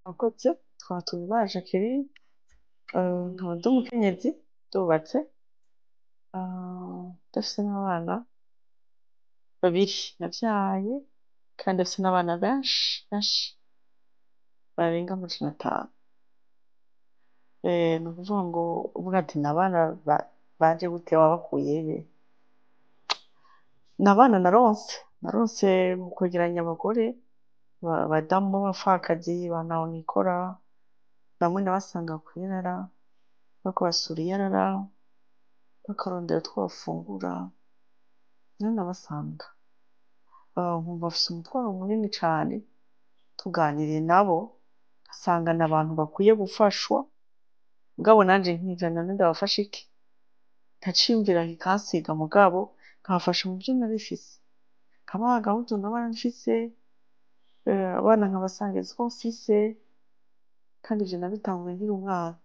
Abakozi tukaba tubaje Jacqueline, nkaba ndi umukenyezi ndubatse, ndafise n'abana babiri navyaye kandi ndafise n'abana benshi benshi barenga amajana atanu. Ni ukuvuga ngo uvuga ati n'abana banje gute wabakuye he? N'abana naronse mu kwegeranya abagore, abadamu b'abapfakazi ba ntahonikora, bamwe nabasanga kw'Iyarara bariko basura Iyarara bakarondera utwo bafungura, niho nabasanga. Nkumva bafise umutwaro munini cane, tuganiriye nabo nsanga n'abantu bakwiye gufashwa, mugabo nanje nkija none ndabafasha iki? Ntaciyumvira kikansiga mugabo nkabafasha mu vyo nari mfise, nkabaha agahuzu naba mfise, abana nkabasangiza utwo mfise, kandi ivyo nabitanguye nkiri umwana.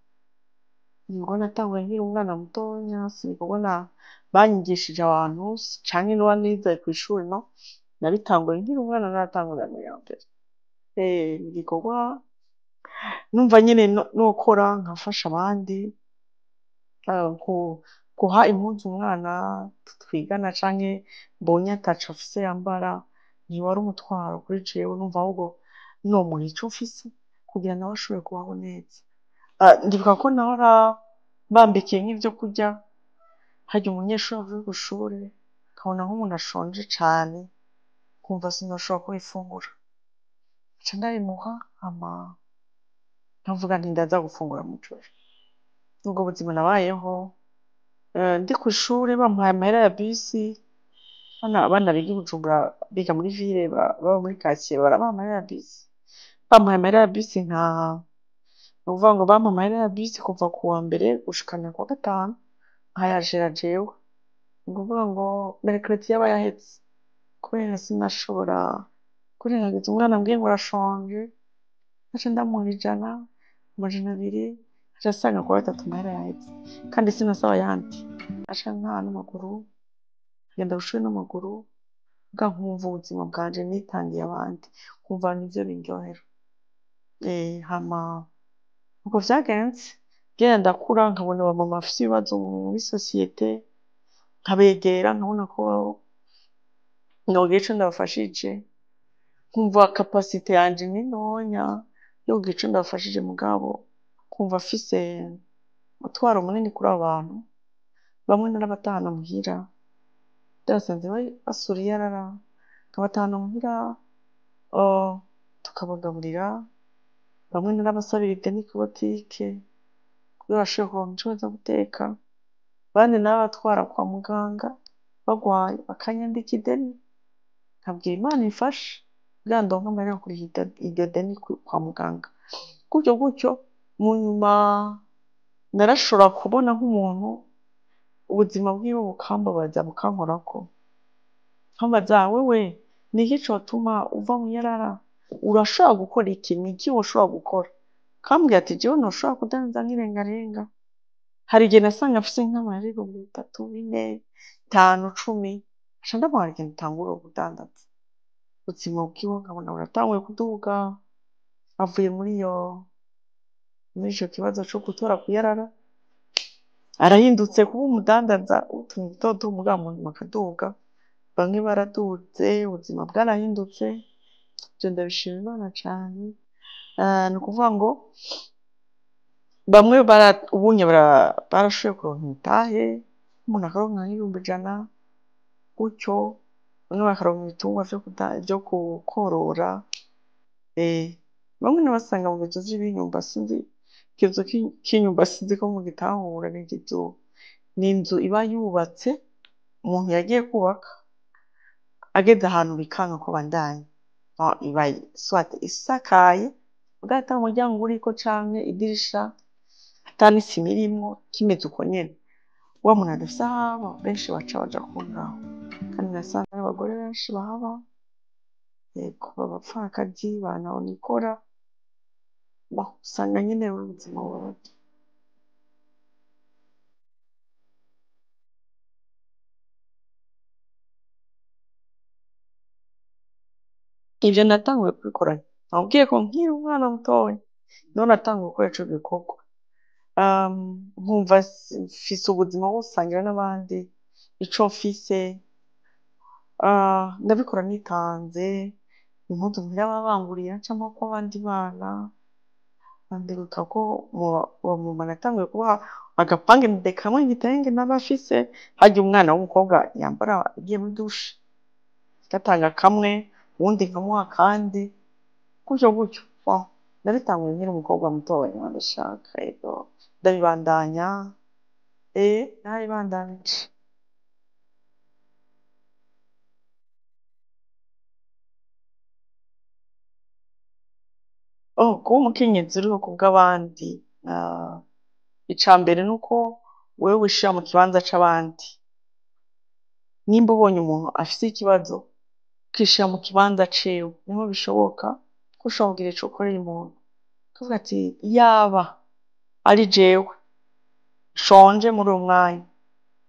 Nibwo natanguye nkiri umwana mutonya, si ibikorwa banyigishije abantu canke noba nize kw'ishure, no, nabitanguye nkiri umwana naratangura mu ya mbere. Igikorwa numva nyene nokora nkafasha abandi, guha impuzu umwana twigana canke mbonye ataco afise yambara, ntiwari umutwaro kuri jewe, numva ahubwo nomuha ico mfise kugira nawe ashobore kubaho neza. Ndibuka ko nahora mbambikiye nk'ivyo kurya, harya umunyeshuri avuye kw'ishure nkabona nk'umuntu ashonje cane, nkumva sinoshobora kumuha ifunguro, nca ndabimuha hama nkavuga nti ndaza gufungura mw'ijoro. Nubwo buzima nabayeho, ndi kw'ishure bampaye amahera ya bisi, abana biga i Bujumbura biga muri ville, baba muri quartier barabaha amahera ya bisi, bampaye amahera ya bisi ntaha. Nukuvuga ngo bampa amahera ya bisi kuva kuwa mbere gushikana kuwa gatanu, nkayajera jewe. Nukuvuga ngo mercredi yaba yaheze, kubera sinashobora kwirengagiza umwana ambwiye ngo arashonje, nkaca ndamuha ijana, amajana abiri, nkaca nsanga kuwa gatatu amahera yaheze, kandi sinasaba ayandi, naca ntaha n'amaguru, ngenda kw'ishure n'amaguru, muga nkumva ubuzima bwanje nitangiye abandi, nkumva nivyo bindyohera. Hama uko vyagenze, ngenda ndakura nkabona aba mama bafise ibibazo muri sosiyete, nkabegera nkabona ko nogira ico ndabafashije, nkumva capacité yanje ni ntonya yo kugira ico ndabafashije, mugabo nkumva mfise umutwaro munini kuri abo bantu. Bamwe narabatahana muhira, ndabasanze basura Iyarara, nkabatahana muhira, tukabagaburira, bamwe narabasabira ideni kw'ibotike kugira bashobore kuronka ico baza guteka, abandi narabatwara kwa muganga bagwaye bakanyandika ideni, nkabwira Imana imfashe kugira ndonke amahera yo kuriha iryo deni kwa muganga. Gutyo gutyo, mu nyuma narashobora kubona nk'umuntu ubuzima bwiwe bukambabaza bukankorako, nkambaza wewe niki cotuma uva mw'Iyarara? Urashobora gukora iki? Niki woshobora gukora? Akambwira ati jewe noshobora kudandaza nk'irengarenga. Hari igihe nasanga mfise nk'amahera ibihumbi bitatu, bine, bitanu, cumi, nkaca ndamuha ikintu utangura kudandaza. Ubuzima bwiwe nkabona buratanguye kuduga, avuye muri ico kibazo co gutora kw'Iyarara, arahindutse kuba umudandaza w'utuntu duto duto, mugabo mu nyuma akaduga. Bamwe baraduze, ubuzima bwarahindutse, ivyo ndabishima Imana cane. Ni ukuvuga ngo bamwe ubunye barashoboye kuronka imitahe, umuntu akaronka nk'ibihumbi ijana, gutyo, bamwe bakaronka ibitungwa vyo kworora, bamwe nabasanga mu bizu vy'ibinyumba, sinzi ikizu k'inyumba sinzi ko mugitahura, ni inzu iba yubatse, umuntu yagiye kwubaka, ageze ahantu bikanka ko abandanya, iba soit isakaye, mugabo ata muryango uriko canke idirisha, ata n'isima irimwo, kimeze uko nyene. Wa muntu adafise aho aba, benshi baca baja aho ngaho, kandi nasanga ari abagore benshi bahaba, b'abapfakazi, ba ntahonikora, usanga nyene ari ubuzima bubabaje. Ivyo natanguye kubikora, nakubwiye ko nkiri umwana mutoya. none atanga gukora ico gikorwa nkumva mfise ubuzima busangira n'abandi ico mfise ndabikora nitanze impuzu ngira babanguriye ncamo ko abandi bana banderuka ko uwo mumama natanguye kubaha agapangende kamwe igitenge n'abafise harya umwana w'umukobwa yambara agiye muri dushe gatanga kamwe uwundi nkamuha kandi gutyo gutyo ndabitanguye nkiri umukobwa mutoya ndashaka ego ndabibandanya narabibandanije kuba umukenyezi uriho kubw'abandi ica mbere nuko wewe wishira mu kibanza c'abandi nimba ubonye umuntu afise ikibazo ukishira mu kibanza ciwe niho bishoboka ko ushobora kugira ico ukorera umuntu ukavuga ati yaba ari jewe shonje muri uwo mwanya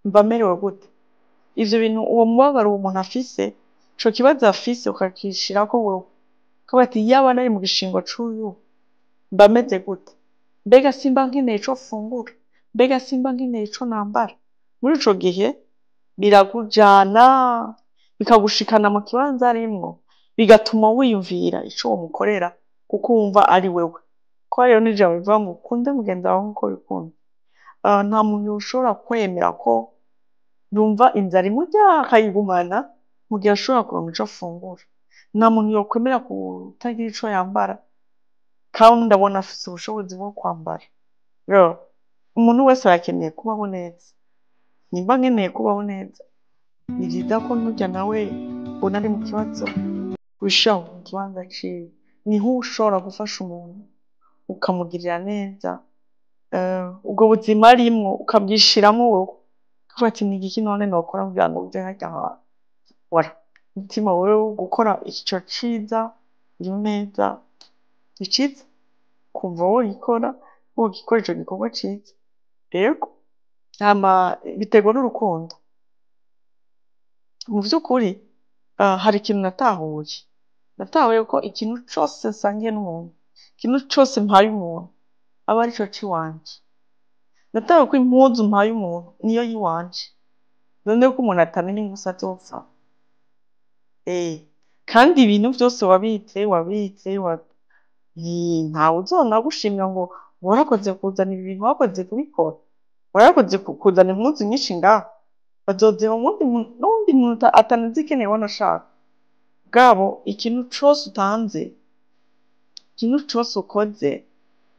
mba merewe gute ivyo bintu uwo mubabaro uwo muntu afise ico kibazo afise ukakishirako wewe ukavuga ati yaba nari mu gishingo c'uyu mba meze gute mbega simba nkeneye ico fungura mbega simba nkeneye ico nambara muri ico gihe biragujana bikagushikana mu kibanza arimwo bigatuma wiyumvira ico womukorera kuko wumva ari wewe ko rero n'ijambo rivuga ngo ukunde mugenzi wawe nkuko wikunda nta muntu ushobora kwemera ko yumva inzara imurya akayigumana mu gihe ashobora kuronka ico afungura nta muntu yokwemera kutagira ico yambara kandi ndabona afise ubushobozi bwo kwambara rero umuntu wese arakeneye kubaho neza nimba nkeneye kubaho neza ni vyiza ko nturya nawe ubona ari mu kibazo wishira mu kibanza ciwe niho ushobora gufasha umuntu ukamugirira neza ubwo buzima arimwo ukabwishiramwo wowe ukavuga ati ni igiki none nokora kugira ngo uje harya hantu umutima wewe gukora ico ciza iyo neza ni ciza kumva wogikora wogikora ico gikorwa ciza rero biterwa n'urukundo mu vy'ukuri hari ikintu natahuye ko ikintu cose nsangiye n'umuntu ikintu cose mpaye umuntu aba arico ciwanje natahuye ko impuzu mpaye umuntu niyo yiwanje none ko umuntu atamenya inguse azopfa kandi ibintu vyose wabitse ntawe uzonagushimira ngo warakoze kuzana ibi bintu wakoze kubikora warakoze kuzana impuzu nyinshi ngaho bazoziha n'uwundi muntu atanazikeneye wanashaka bwabo ikintu cose utanze ikintu cose ukoze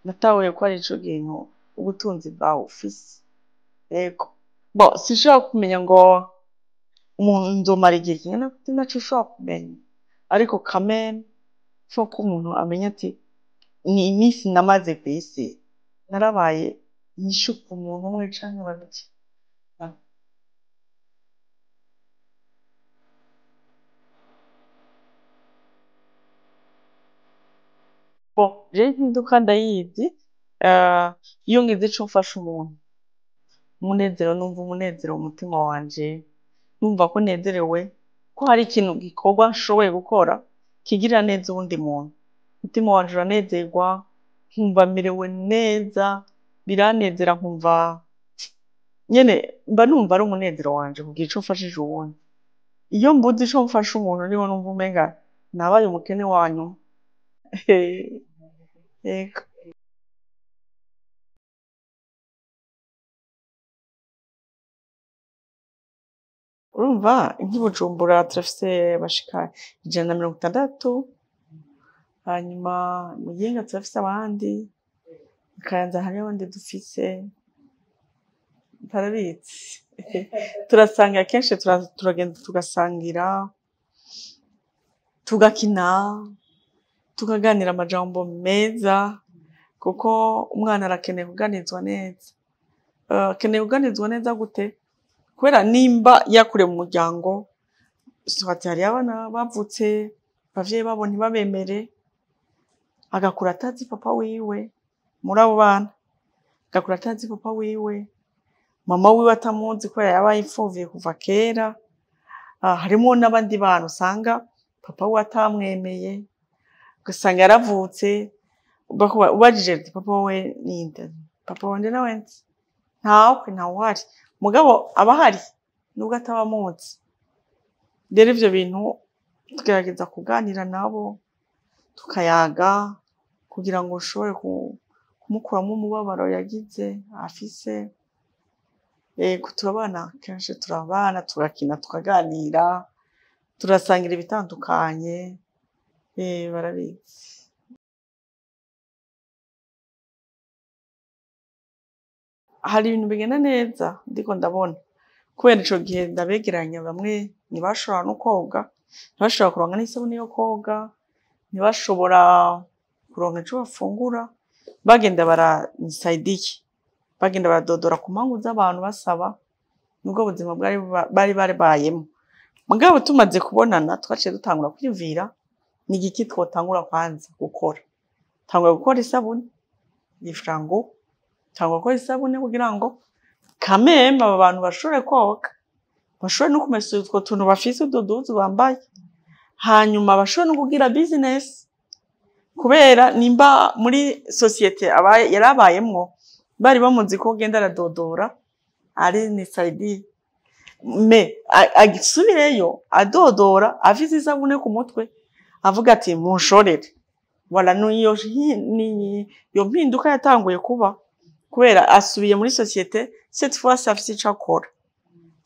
natahuye ko ari ico kintu ubutunzi bwawe ufise yego sinshobora kumenya ngo umuntu nzomara igihe kingana gute naco ushobora kumenya ariko kameme ko umuntu amenya ati ni iminsi namaze kw'isi narabaye inyishu ku muntu umwe canke babiri jewe impinduka ndayizi iyo ngize ico mfasha umuntu umunezero numva umunezero mu mutima wanje numva ko nezerewe ko hari ikintu gikorwa nshoboye gukora kigirira neza uwundi muntu umutima wanje uranezerwa nkumva merewe neza biranezera nkumva nyene mba numva ari umunezero wanje kugira ico mfashije uwundi iyo mbuze ico mfasha umuntu niho numva umenga nabaye umukene wanyuma yego urumva nk'i Bujumbura turafise bashika 160 hanyuma Muyinga turafise abandi Kayanza hariho abandi dufise tarabizi turasangira kenshi turagenda tugasangira tugakina tukaganira amajambo meza kuko umwana arakeneye kuganizwa neza akeneye kuganizwa neza gute kubera nimba yakure mu muryango swati hari abana bavutse abavyeyi babo ntibabemere agakura atazi papa wiwe muri abo bana agakura atazi papa wiwe mama wiwe atamuzi kubera yabaye impfuvyi kuva kera harimo n'abandi bantu usanga papa we atamwemeye ugasanga yaravutse ubajije ati papa we ninde papa wanje nawe ntawe uhari mugabo abahari nubwo atabamuzi rero ivyo bintu tugerageza kuganira nabo tukayaga kugira ngo ushobore kumukuramo umubabaro yagize afise turabana kenshi turabana tugakina tukaganira turasangira ibitandukanye barabizi hari ibintu bigenda neza ndiko ndabona kubera ico gihe ndabegeranya bamwe ntibashobora no koga ntibashobora kuronka n'isabuni yo koga ntibashobora kuronka ico bafungura bagenda baranisaidiye bagenda baradodora ku mpangu z'abantu basaba nubwo buzima bari bayemo mugabo tumaze kubonana twaciye dutangura kwiyumvira ni igiki twotangura kwanza gukora tangura gukora isabuni y'ifrango tangura gukora isabuni kugira ngo kameme aba bantu bashobore koga bashobore no kumesa utwo tuntu bafise ududuzu bambaye hanyuma bashobore no kugira business kubera nimba muri societe yarabayemwo bari bamuzi ko genda aradodora ari ni saidi me agisubireyo adodora afise isabune ku mutwe avuga ati munshorere wala niyo mpinduka yatanguye kuba kubera asubiye muri societe cette fois afise ico akora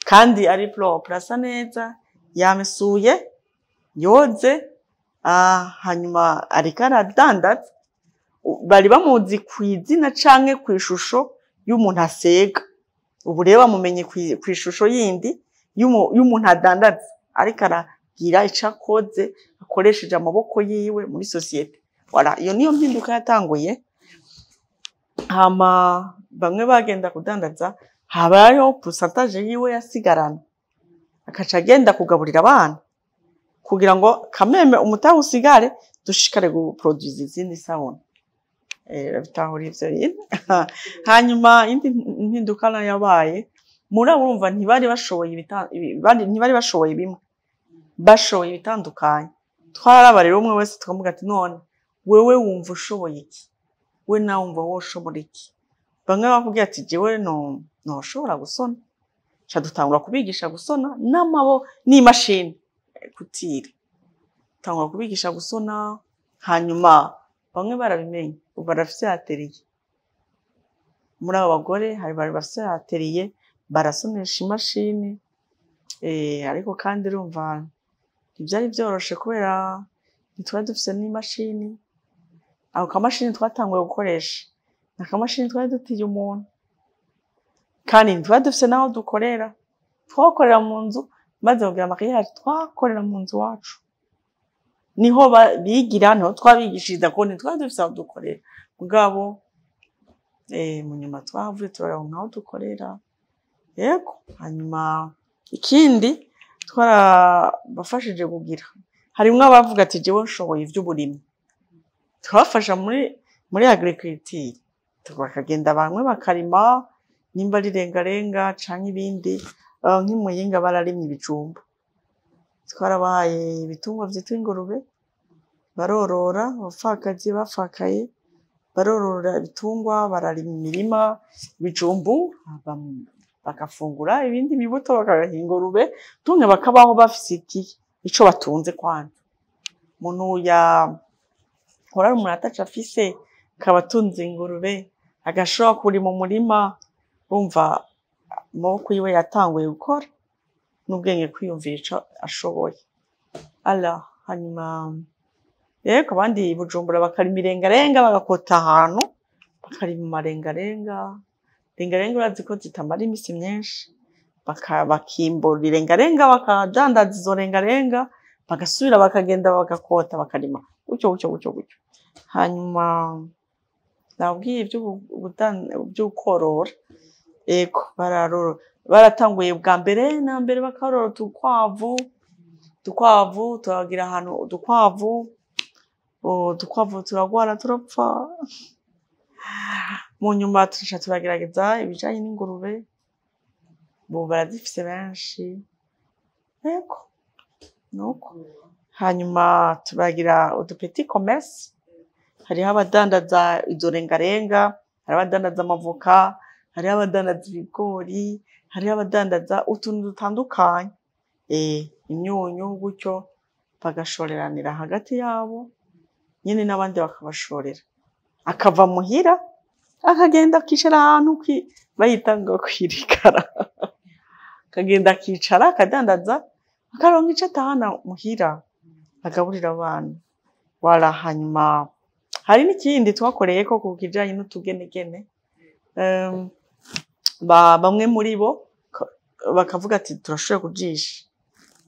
kandi ari propre asa neza yamesuye yoze hanyuma ariko aradandaza bari bamuzi kw'izina canke kw'ishusho y'umuntu asega ubu rero bamumenye kw'ishusho yindi y'umuntu adandaza ariko aragira ico akoze akoresheje amaboko yiwe muri societe voilà iyo niyo mpinduka yatanguye hama bamwe bagenda kudandaza habayeho pourcentage yiwe yasigarana akaca agenda kugaburira abana kugira ngo kameme umutahe usigare dushikare guproduce izindi sabuni bitahura ivyo bintu hanyuma indi mpindukana yabaye murabumva ntibari bashoboye bimwe bashoboye ibitandukanye twaraba rero umwe wese tukamuga ati none wewe wumva ushoboye iki we nawe wumva woshobora iki bamwe bavuga ati jewe noshobora gusona cha dutangura kubigisha gusona n'imashini kutira tangura kubigisha gusona hanyuma bamwe barabimenye barafise atelier muri abo bagore hari bari bafise atelier barasonesha imashini ariko kandi urumva ivyari byoroshe kubera ntitwari dufise n'imashini ako kamashini twatanguye gukoresha nakamashini twari dutiye umuntu kandi ntitwari dufise naho dukorera twakorera mu nzu maze kugira makiyaje twakorera mu nzu wacu niho bigira niho twabigishiriza ko ntitwari dufise aho dukorera mugabo mu nyuma twavuye turaronka aho dukorera yego hanyuma ikindi twarabafashije kugira harimwo abavuga ati jewe nshoboye ivy'uburimyi twafasha muri agriculture bakagenda bamwe bakarima nimba ari rengarenga canke ibindi nk'imuyinga bararimye ibijumba twarabahaye ibitungwa vyitwa ingurube barorora abapfakazi bafakaye barorora ibitungwa bararima imirima ibijumbu bakafungura ibindi bibuto bakagaha ingurube tunge bakabaho bafise ico batunze kwanza umuntu horari umuntu ataca afise kabatunze ingurube agashobora kuri mu murima urumva amaboko yiwe yatanguye gukora n'ubwenge kwiyumvira ico ashoboye hanyuma yego abandi Bujumbura bakarima irengarenga bagakota ahantu bakarima amarengarenga urazi ko zitamara imisi myinshi bakimbura irengarenga bakadandaza izo rengarenga bagasubira bakagenda bagakota bakarima gutyo hanyuma nabwiye ivy'ukorora ego baratanguye bwa mbere na mbere bakarora udukwavu turagira ahantu udukwavu turagwara turapfa mu nyuma turagerageza ibijanye n'ingurube bo barazifise benshi ego nuko hanyuma turagira udupeti commerce hariho abadandaza izo rengarenga, hariho abadandaza amavoka, hariho abadandaza ibigori, hariho abadandaza utuntu dutandukanye, imyunyu gutyo bagashoreranira hagati yabo nyine n'abandi bakabashorera, akava muhira akagenda akicara ahantu bayita ngo kwirikara, akagenda akicara akadandaza akaronka ico atahana muhira agaburira abana. Wala hanyuma hari n'ikindi twakoreye ko ku kijanye n'utugenegene, bamwe muri bo bakavuga ati turashoboye kujisha,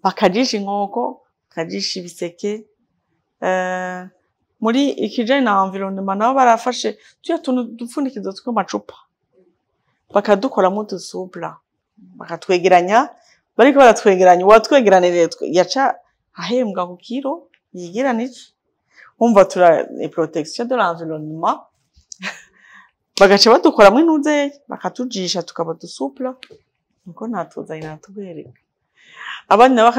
bakajisha inkoko, bakajisha ibiseke, muri ikijanye na environnement nabo barafashe tuya tuntu dupfundikizo tw'amacupa bakadukoramo udusupla bakatwegeranya, bariko baratwegeranya uwatwegeranire yaca ahembwa ku kiro yigeranije, umva protection de l'environnement bagaca badukoramo intuze bakatujisha tukaba dusupla nuko natuzanye natubereka. Abandi nabo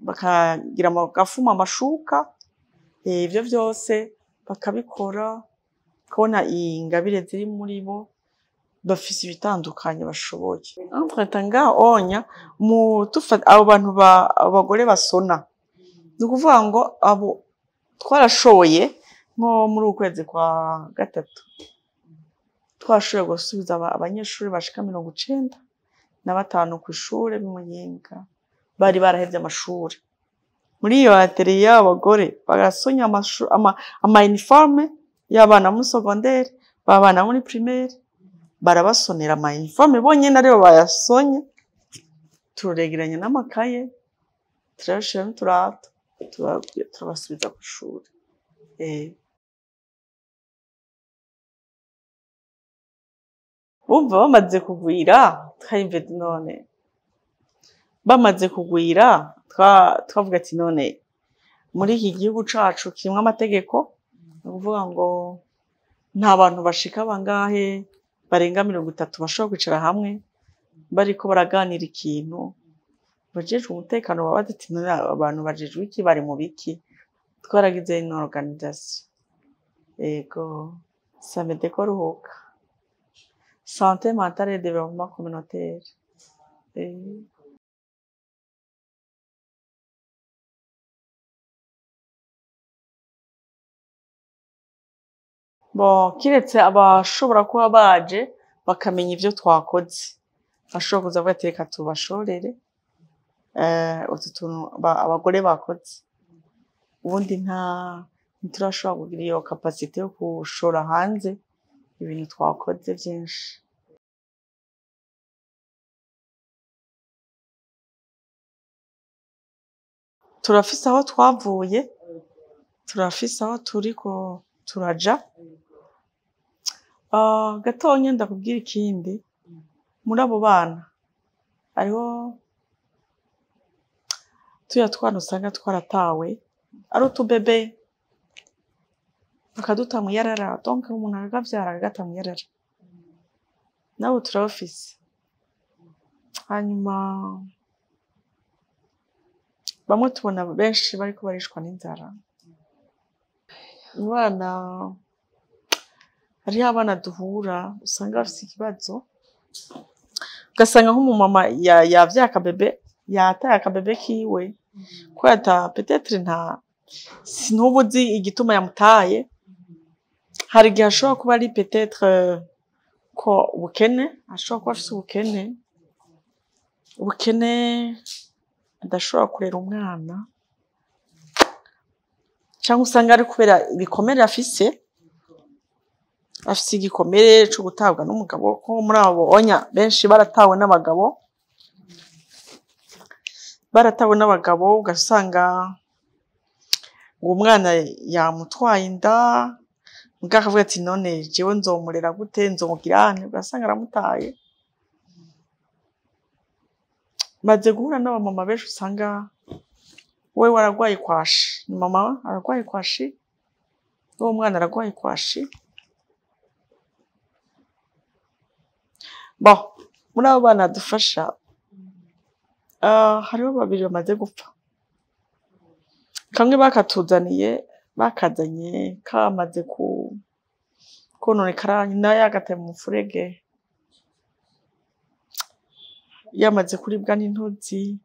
bakagira bagafuma amashuka, ivyo vyose bakabikora, kubona ingabire ziri muri bo bafise ibitandukanye bashoboye. Twatanga onya abo bantu abagore basona, ni ukuvuga ngo abo twarashoboye nko muri ukwezi kwa gatatu twashoboye gusubiza abanyeshuri bashika 95 kw'ishure b'Imuyinga bari barahevye amashuri. Muri iyo atelier y'abagore bagasonya ama uniforme y'abana muri secondaire, babana muri primaire, barabasonera ama uniforme bonyene aribo bayasonye, turegeranya n'amakaye, turashira n'uturato, turabasubiza ku ishuri. Bumva bamaze kugwira twayimve none bamaze kugwira twavuga ati none muri iki gihugu cacu kirimwo amategeko, ni ukuvuga ngo nta bantu bashika bangahe barenga 30 bashobora kwicara hamwe bariko baraganira ikintu, bajejwe umutekano baba bati abantu bajejwe iki, bari mu biki, twaragize une organisation. Ego samedi koruhuka santé mentale et développement communautaire. Bon, kiretse abashobora kuba baje bakamenya ivyo twakoze, bashobora kuza bavuga ati reka tubashorere utu tuntu abagore bakoze, ubundi ntiturashobora kugira iyo capacité yo gushora hanze ibintu twakoze vyinshi. Turafise aho twavuye, turafise aho turiko turaja. Gatonya ndakubwira ikindi, muri abo bana hariho tuya twana usanga twaratawe ari utubebe bakaduta mu yarara, donc umuntu akagavyara akagata mu yarara, nabo turabafise. Hanyuma bamwe tubona benshi bariko barishwa n'inzara. Abana hariho abana duhura usanga bafise ikibazo, ugasanga nk'umumama yavyaye akabebe, yataye akabebe kiwe kubera peut-être sinubuzi igituma yamutaye. Hari igihe ashobora kuba ari peut-être ko ubukene, ashobora kuba afise ubukene adashobora kurera umwana, cyangwa usanga ari kubera ibikomere afise igikomere co gutabwa n'umugabo, ko muri abo onya benshi baratawe n'abagabo, ugasanga ngo umwana yamutwaye inda, muga akavuga ati none jewe nzomurera gute, nzomugirane, ugasanga aramutaye. Maze guhura n'abamama benshi usanga we waragwaye kwashi, ni mama aragwaye kwashi, uwo mwana aragwaye kwashi. Bon, muri abo bana dufasha hariho babiri bamaze gupfa, kamwe bakatuzaniye bakazanye kamaze kononekara nyina yagataye mu mufurege yamaze kuribwa n'intozi.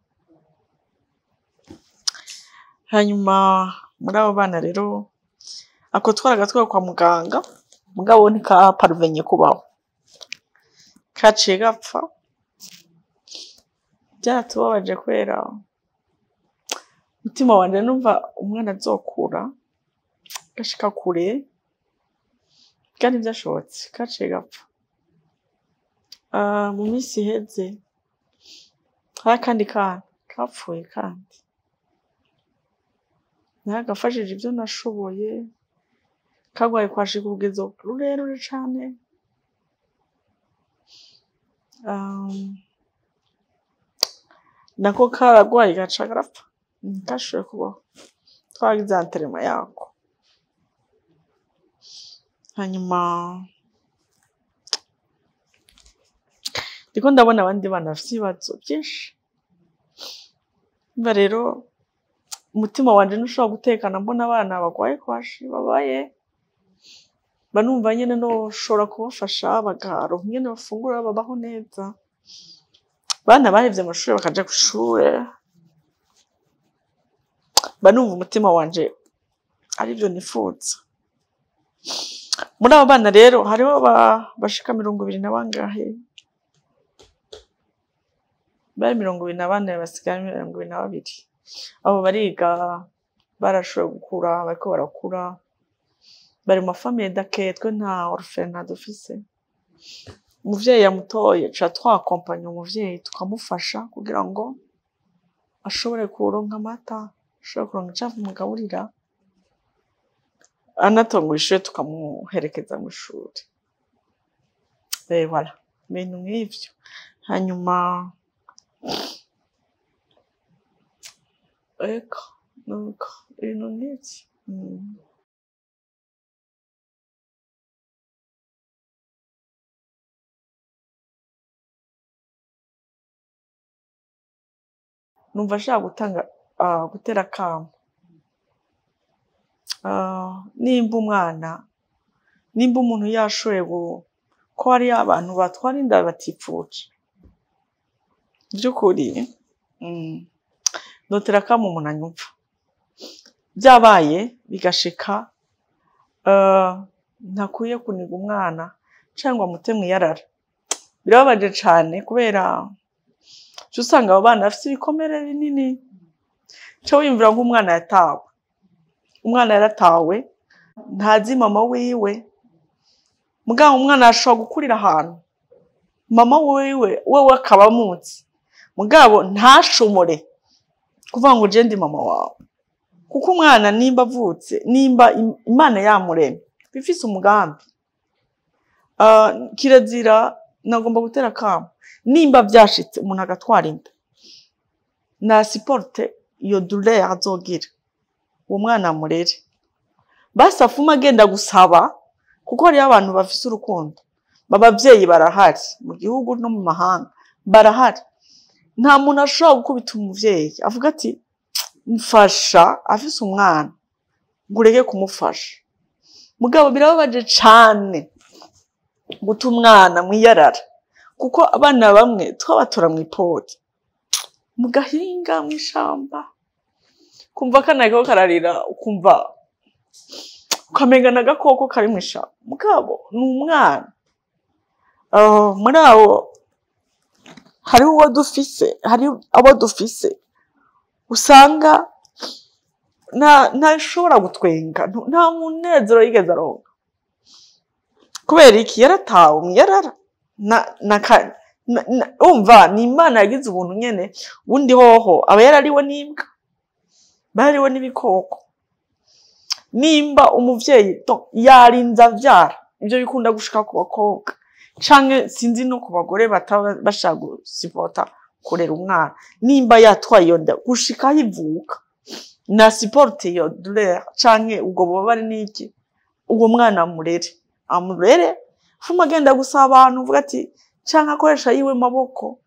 Hanyuma muri abo bana rero ako twaragatwaye kwa muganga, mugabo ntikaparuvenye kubaho, kaciye gapfa. Byaratubabaje kubera umutima wanje numva umwana azokura gashika kure, kandi byashobotse, kaciye gapfa. Mu minsi iheze hari akandi kana kapfuye, kandi nagafashije ibyo nashoboye, kagwaye kwashika urugezo rurerure cane. Nako karagwaye gaca garapfa, ntikashoboye kubaho, twagize anterema yako. Hanyuma ndiko ndabona abandi bana bafite ibibazo byinshi, mba rero umutima wanje ntushobora gutekana mbona abana bagwaye kwashi babaye, banumva nyene noshobora kubafasha bagaronka ingene bafungura babaho neza. Bana bahevye amashuri bakaja kw'ishure, banumva umutima wanje arivyo nifuza. Muri abo bana rero hariho bashika 20 na bangahe, bari 24 basigaye 22. Abo bariga barashoboye gukura, bariko barakura, bari mu famille d'accueil, twe nta orphelinat dufise. Umuvyeyi yamutoye ca twakompanya umuvyeyi tukamufasha kugira ngo ashobore kuronka amata, ashobore kuronka icafu mugaburira, anatongoye ishure tukamuherekeza mu ishuri. Voilà, ibintu nk'ivyo. Hanyuma nuko ibintu nk'ivyo. Numva nshaka gutera akamo. Nimba umuntu yashoboye ko hari abantu batwara inda batifuje, by'ukuri notera akamo umuntu anyumva. Byabaye bigashika ntakwiye kuniga umwana cyangwa amute mwiyarara, birababaje cane kubera usanga abo bana bafite ibikomere binini. Cyo wiyumvira ngo umwana yatawe, umwana yaratawe, ntazi mama wiwe, mugabo umwana ashobora gukurira ahantu mama wiwe wewe akaba amuzi, mugabo ntashomore kuvuga ngo je ndi mama wawe, kuko umwana nimba avutse, nimba Imana yamuremye bifise umugambi. Kirazira, nagomba gutera akamo, nimba byashitse umuntu agatwara inda, na supporte iyo douleur azogira uwo mwana murere. Basafuma agenda gusaba, kuko hari abantu bafise urukundo, babavyeyi barahari mu gihugu no mu mahanga, barahari. Nta muntu ashobora gukubita umuvyeyi avuga ati mfasha, afise umwana ngureke kumufasha. Mugabo birababaje cane guta umwana mwiyarara, kuko abana bamwe twabatora mw'ipoti, mu gahinga, mw'ishamba, kumva kanako kararira, ukumva ukamenga n'agakoko kari mw'ishamba, mugabo ni umwana. Muri abo hariho abo dufise usanga ntashobora gutwenga, nta munezero yigeze aronka. Kubera iki? Yaratawe mwiyarara. Umva ni Imana yagize ubuntu nyene, ubundi hoho aba yarariwe n'imbwa, barariwe n'ibikoko. Nimba umuvyeyi yarinze avyara, ivyo bikunda gushika ku bakobwa canke sinzi no ku bagore bashaka gusipota kurera umwana. Nimba yatwaye iyo nda gushika yivuka, na supporte iyo douleur canke ubwo bubabare n'iki, uwo mwana amurere fuma agenda gusaba abantu, uvuga ati canke akoresha yiwe maboko,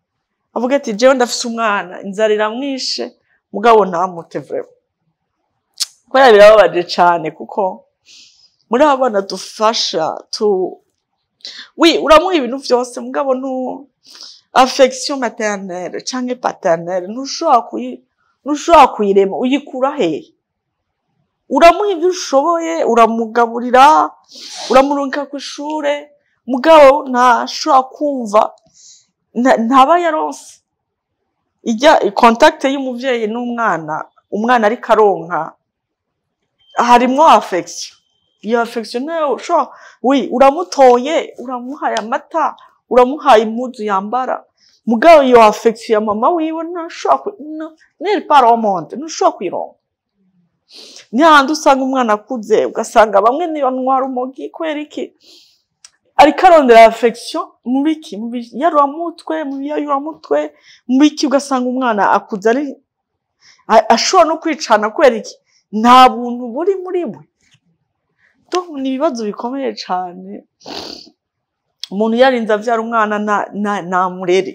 avuga ati jewe ndafise umwana inzara iramwishe, mugabo ntamute vraiment. kubera birababaje cyane kuko muri abana dufasha uramuha ibintu byose mugabo affection maternelle canke paternelle ntushobora kuyirema uyikura hehe uramuha ibyo ushoboye uramugaburira uramurungika ku ishure mugabo ntashobora kumva ntaba yaronse ijya contact y'umuvyeyi n'umwana umwana ariko aronka harimo affection iyo affection nayo uramutoye uramuhaye amata uramuhaye impuzu yambara mugabo iyo affection ya mama wiwe ntashobora neri para monde ntushobora kwironka n'ahandi usanga umwana akuze ugasanga bamwe ntibanywa urumogi kubera iki ariko arondera affection mu biki mu yaruramutwe mu yayuramutwe mu biki ugasanga umwana akuze ari ashobora no kwicana kubera iki nta buntu buri muri we ni ibibazo bikomeye cyane umuntu yarinze abyara umwana namurere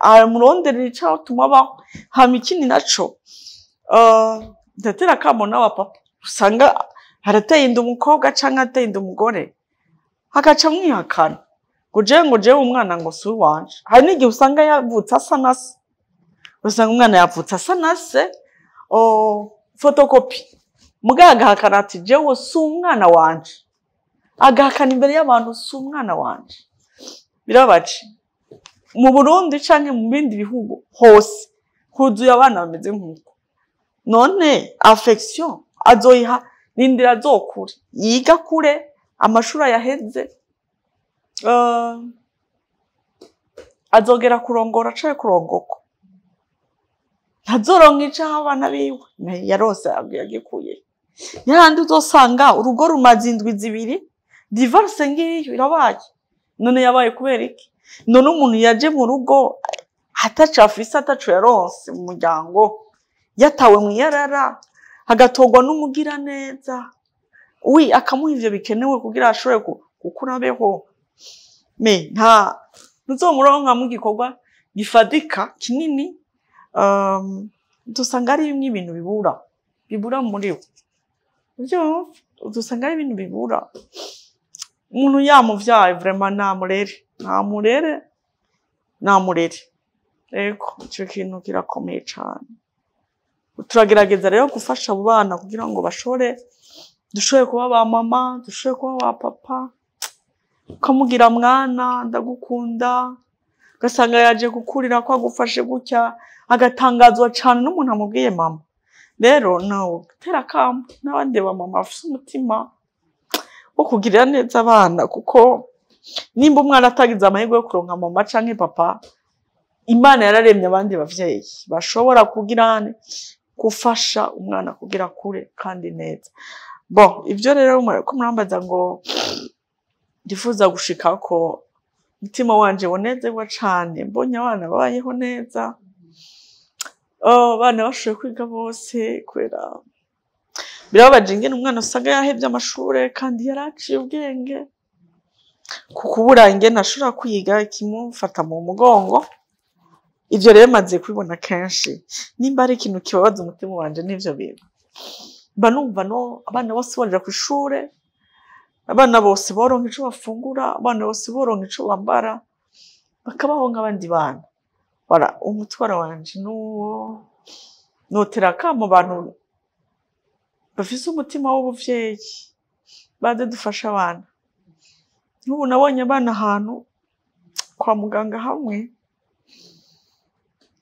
amuronderera icyaho tuma abaho hama ikindi naco ndatera akamo n'abapapa usanga harateye inda umukobwa canke ateye inda umugore hagaca mwihakana ngo jewe umwana ngo si uwanje hari n'igihe usanga yavutse asa na se usanga umwana yavutse asa na se fotokopi mugabo agahakana ati jewe si umwana wanje agahakana imbere y'abantu si umwana wanje birababaje mu Burundi canke mu bindi bihugu hose huzuye abana bameze nk'uko none affection azoyiha nindira azokure yiga kure amashuri yaheze azogera kurongora canke kurongoko ntazoronka icaho abana biwe yarose yagikuye yandi uzosanga urugo rumaze indwi zibiri divorce ngiyo irabaye none yabaye kubera iki none umuntu yaje mu rugo ataca afise ataco yaronse mu muryango yatawe mu yarara hagatogwa n'umugira neza akamuha ivyo bikenewe kugira ashobore gukura abeho nta ntuzomuronka mu gikorwa gifadika kinini dusanga ari bimwe ibintu bibura muri we dusanga ari ibintu bibura umuntu yamuvyaye vraiment namurere ego ico kintu kirakomeye cane turagerageza rero gufasha abo bana kugira ngo dushobore kuba ba mama dushobore kuba ba papa ukamugira mwana ndagukunda ugasanga yaje gukurira ko agufashe gutya agatangazwa cane n'umuntu amubwiye mama rero nawe tera kamo n'abandi ba mama bafise umutima wo kugirira neza abana kuko nimba umwana atagize amahirwe yo kuronka mama canke papa Imana yararemye abandi bavyeyi bashobora gufasha umwana kugira kure kandi neza ivyo rero ko murambaza ngo ndifuza gushika ko mutima wanje bonezerwa cane mbonye abana babayeho neza abana bashoboye kwiga bose kubera birababaje ingene umwana usanga yahevye amashure kandi yaraciye ubwenge kukubura ingene ashobora kwiga kimufata mu mugongo ivyo rero maze kubibona kenshi nimba ari ikintu kibabaza umutima wanje n'ivyo bintu mba numva abana bose baja kw'ishure abana bose boronka ico bafungura abana bose boronka ico bambara bakabaho nk'abandi bana umutwaro wanje nuwo notera akamo bantu bafise umutima w'ubuvyeyi baze dufasha abana n'ubu nabonye abana ahantu kwa muganga hamwe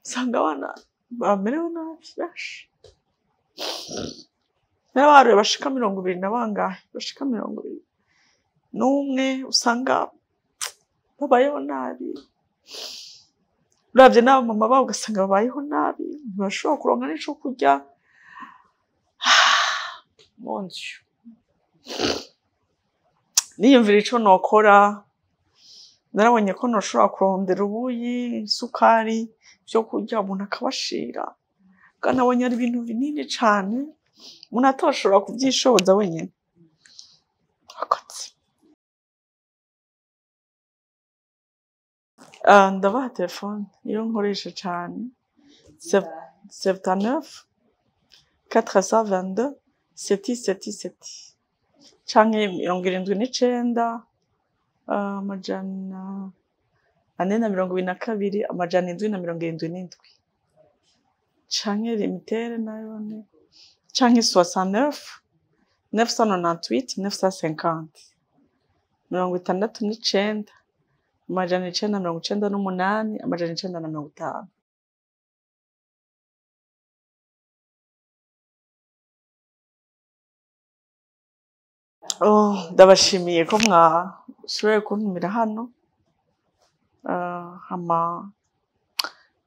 usanga abana bamerewe nabi benshi n'abaruye bashika 20 na bangahe bashika 21 usanga babayeho nabi uravye n'abo mama babo ugasanga babayeho nabi ntibashobora kuronka n'ico kurya mon Dieu niyumvira ico nokora narabonye ko noshobora kurondera ubuyi isukari vyo kurya umuntu akabashira kandi nabonye ari ibintu binini cane umuntu atoshobora kuvyishoboza wenyene ndabaha telefone iyo nkoresha cane 79 422 777 canke 79 amajana 422 amajana 777 canke limitere nayone canke 69 998 950 69 amajana 998 amajana 950. Ndabashimiye ko mwashoboye kuntumira hano, hama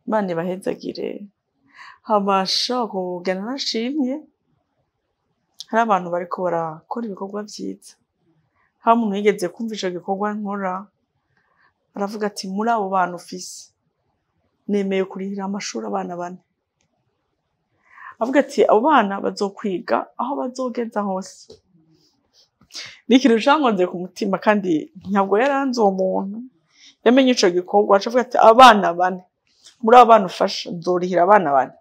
Imana ibahezagire, hama shaka kugenda nashimye hari abantu bariko barakora ibikorwa vyiza, hari umuntu yigeze kumva ico gikorwa nkora aravuga ati muri abo bantu ufise nemeye kurihira amashuri abana 4, avuga ati abo bana bazokwiga aho bazogeza hose. Ni ikintu cankoze ku mutima kandi ntabwo yaranze uwo muntu yamenye ico gikorwa, avuga ati abana 4 muri abo bana ufasha nzorihira abana 4.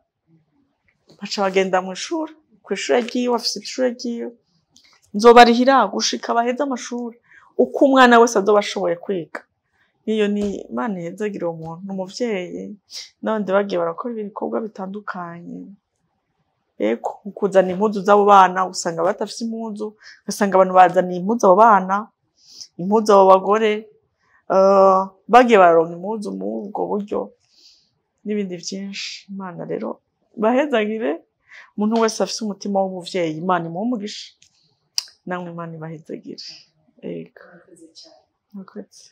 Baca bagenda mu ishuri, kw'ishure ryiwe afise ishure ryiwe, nzobarihira gushika baheze amashuri uko umwana wese azoba ashoboye kwiga. Iyo ni Imana ihezagira uwo muntu, umuvyeyi n'abandi bagiye barakora ibikorwa bitandukanye. Eko kuzana impuzu z'abo bana usanga batafise impuzu, ugasanga abantu bazana impuzu abo bana, impuzu abo bagore, bagiye baronka impuzu muri ubwo buryo n'ibindi vyinshi. Imana rero bahezagire umuntu wese afise umutima w'ubuvyeyi, Imana imuhe umugisha, namwe Imana ibahezagire. Ego. Murakoze.